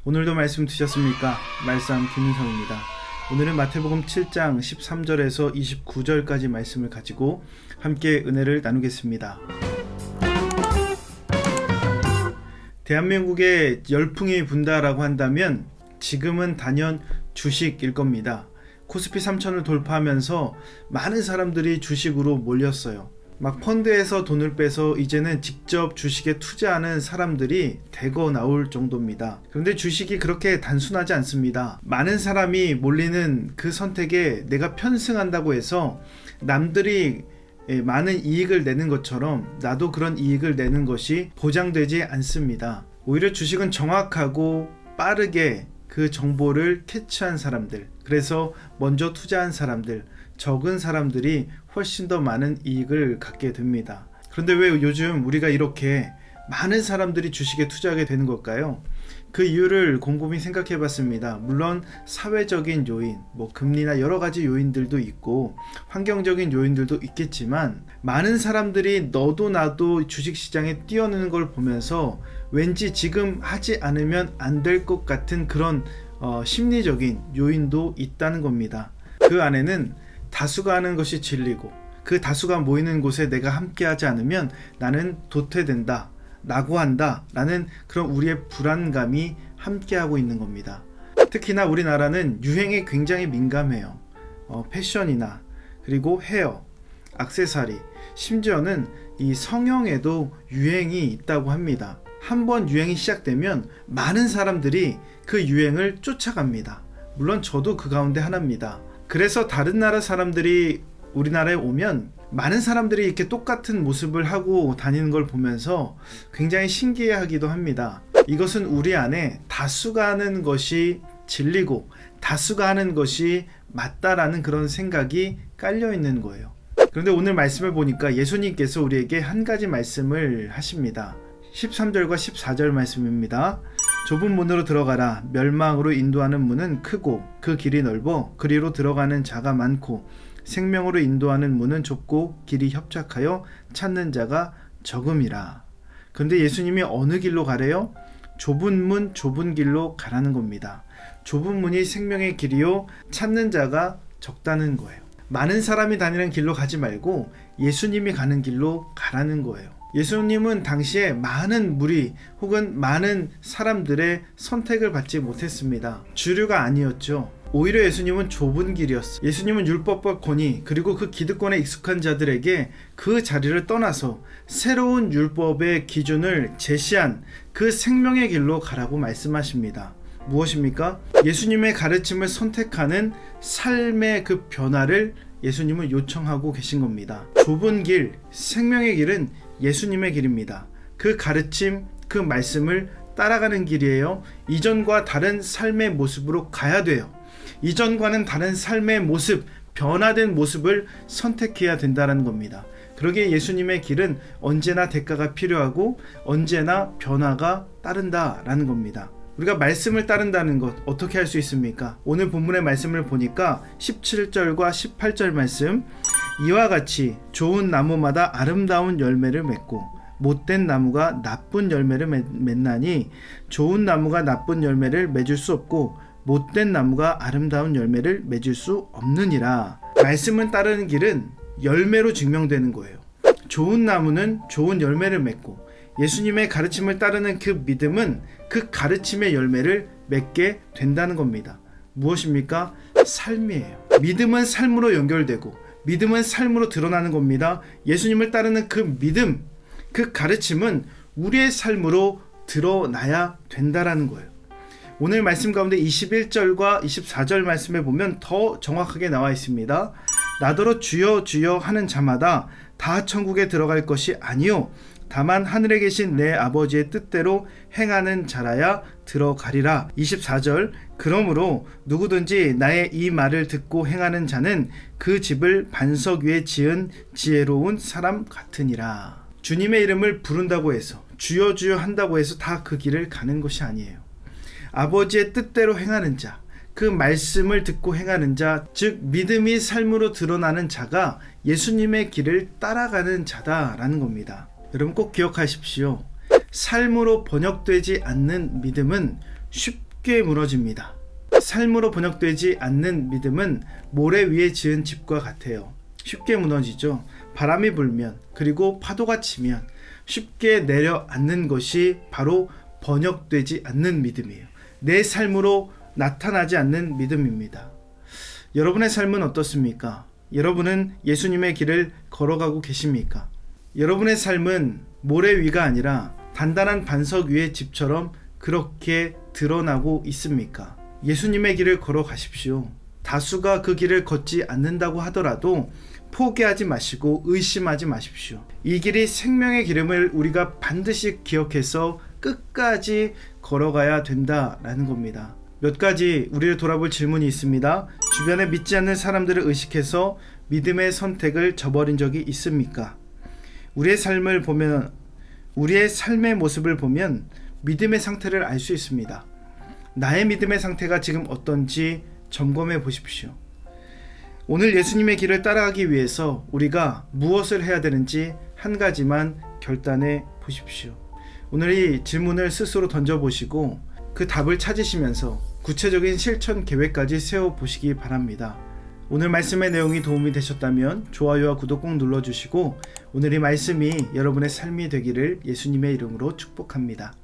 오늘도 말씀 드셨습니까? 말씀 김인성입니다. 오늘은 마태복음 7장 13절에서 29절까지 말씀을 가지고 함께 은혜를 나누겠습니다. 대한민국에 열풍이 분다라고 한다면 지금은 단연 주식일 겁니다. 코스피 3000을 돌파하면서 많은 사람들이 주식으로 몰렸어요. 막 펀드에서 돈을 빼서 이제는 직접 주식에 투자하는 사람들이 대거 나올 정도입니다. 그런데 주식이 그렇게 단순하지 않습니다. 많은 사람이 몰리는 그 선택에 내가 편승한다고 해서 남들이 많은 이익을 내는 것처럼 나도 그런 이익을 내는 것이 보장되지 않습니다. 오히려 주식은 정확하고 빠르게 그 정보를 캐치한 사람들, 그래서 먼저 투자한 사람들, 적은 사람들이 훨씬 더 많은 이익을 갖게 됩니다. 그런데 왜 요즘 우리가 이렇게 많은 사람들이 주식에 투자하게 되는 걸까요? 그 이유를 곰곰이 생각해 봤습니다. 물론 사회적인 요인, 금리나 여러 가지 요인들도 있고 환경적인 요인들도 있겠지만 많은 사람들이 너도 나도 주식시장에 뛰어드는 걸 보면서 왠지 지금 하지 않으면 안 될 것 같은 그런 심리적인 요인도 있다는 겁니다. 그 안에는 다수가 하는 것이 진리고 그 다수가 모이는 곳에 내가 함께하지 않으면 나는 도태된다, 낙오한다 라는 그런 우리의 불안감이 함께하고 있는 겁니다. 특히나 우리나라는 유행에 굉장히 민감해요. 패션이나 그리고 헤어, 액세서리, 심지어는 이 성형에도 유행이 있다고 합니다. 한번 유행이 시작되면 많은 사람들이 그 유행을 쫓아갑니다. 물론 저도 그 가운데 하나입니다. 그래서 다른 나라 사람들이 우리나라에 오면 많은 사람들이 이렇게 똑같은 모습을 하고 다니는 걸 보면서 굉장히 신기해하기도 합니다. 이것은 우리 안에 다수가 하는 것이 진리고 다수가 하는 것이 맞다라는 그런 생각이 깔려 있는 거예요. 그런데 오늘 말씀을 보니까 예수님께서 우리에게 한 가지 말씀을 하십니다. 13절과 14절 말씀입니다. 좁은 문으로 들어가라. 멸망으로 인도하는 문은 크고 그 길이 넓어 그리로 들어가는 자가 많고 생명으로 인도하는 문은 좁고 길이 협착하여 찾는 자가 적음이라. 그런데 예수님이 어느 길로 가래요? 좁은 문, 좁은 길로 가라는 겁니다. 좁은 문이 생명의 길이요 찾는 자가 적다는 거예요. 많은 사람이 다니는 길로 가지 말고 예수님이 가는 길로 가라는 거예요. 예수님은 당시에 많은 무리 혹은 많은 사람들의 선택을 받지 못했습니다. 주류가 아니었죠. 오히려 예수님은 좁은 길이었어요. 예수님은 율법과 권위 그리고 그 기득권에 익숙한 자들에게 그 자리를 떠나서 새로운 율법의 기준을 제시한 그 생명의 길로 가라고 말씀하십니다. 무엇입니까? 예수님의 가르침을 선택하는 삶의 그 변화를 예수님은 요청하고 계신 겁니다. 좁은 길, 생명의 길은 예수님의 길입니다. 그 가르침, 그 말씀을 따라가는 길이에요. 이전과 다른 삶의 모습으로 가야 돼요. 이전과는 다른 삶의 모습, 변화된 모습을 선택해야 된다는 겁니다. 그러기에 예수님의 길은 언제나 대가가 필요하고 언제나 변화가 따른다라는 겁니다. 우리가 말씀을 따른다는 것 어떻게 할 수 있습니까? 오늘 본문의 말씀을 보니까 17절과 18절 말씀, 이와 같이 좋은 나무마다 아름다운 열매를 맺고 못된 나무가 나쁜 열매를 맺나니 좋은 나무가 나쁜 열매를 맺을 수 없고 못된 나무가 아름다운 열매를 맺을 수 없느니라. 말씀을 따르는 길은 열매로 증명되는 거예요. 좋은 나무는 좋은 열매를 맺고 예수님의 가르침을 따르는 그 믿음은 그 가르침의 열매를 맺게 된다는 겁니다. 무엇입니까? 삶이에요. 믿음은 삶으로 연결되고 믿음은 삶으로 드러나는 겁니다. 예수님을 따르는 그 믿음, 그 가르침은 우리의 삶으로 드러나야 된다라는 거예요. 오늘 말씀 가운데 21절과 24절 말씀에 보면 더 정확하게 나와 있습니다. 나더러 주여 주여 하는 자마다 다 천국에 들어갈 것이 아니요 다만 하늘에 계신 내 아버지의 뜻대로 행하는 자라야 들어가리라. 24절, 그러므로 누구든지 나의 이 말을 듣고 행하는 자는 그 집을 반석 위에 지은 지혜로운 사람 같으니라. 주님의 이름을 부른다고 해서 주여 주여 한다고 해서 다 그 길을 가는 것이 아니에요. 아버지의 뜻대로 행하는 자, 그 말씀을 듣고 행하는 자, 즉 믿음이 삶으로 드러나는 자가 예수님의 길을 따라가는 자다라는 겁니다. 여러분 꼭 기억하십시오. 삶으로 번역되지 않는 믿음은 쉽게 쉽게 무너집니다. 삶으로 번역되지 않는 믿음은 모래 위에 지은 집과 같아요. 쉽게 무너지죠. 바람이 불면, 그리고 파도가 치면 쉽게 내려앉는 것이 바로 번역되지 않는 믿음이에요. 내 삶으로 나타나지 않는 믿음입니다. 여러분의 삶은 어떻습니까? 여러분은 예수님의 길을 걸어가고 계십니까? 여러분의 삶은 모래 위가 아니라 단단한 반석 위의 집처럼 그렇게 드러나고 있습니까? 예수님의 길을 걸어가십시오. 다수가 그 길을 걷지 않는다고 하더라도 포기하지 마시고 의심하지 마십시오. 이 길이 생명의 기름을 우리가 반드시 기억해서 끝까지 걸어가야 된다라는 겁니다. 몇 가지 우리를 돌아볼 질문이 있습니다. 주변에 믿지 않는 사람들을 의식해서 믿음의 선택을 저버린 적이 있습니까? 우리의 삶의 모습을 보면 믿음의 상태를 알 수 있습니다. 나의 믿음의 상태가 지금 어떤지 점검해 보십시오. 오늘 예수님의 길을 따라가기 위해서 우리가 무엇을 해야 되는지 한 가지만 결단해 보십시오. 오늘 이 질문을 스스로 던져보시고 그 답을 찾으시면서 구체적인 실천 계획까지 세워보시기 바랍니다. 오늘 말씀의 내용이 도움이 되셨다면 좋아요와 구독 꼭 눌러주시고 오늘 이 말씀이 여러분의 삶이 되기를 예수님의 이름으로 축복합니다.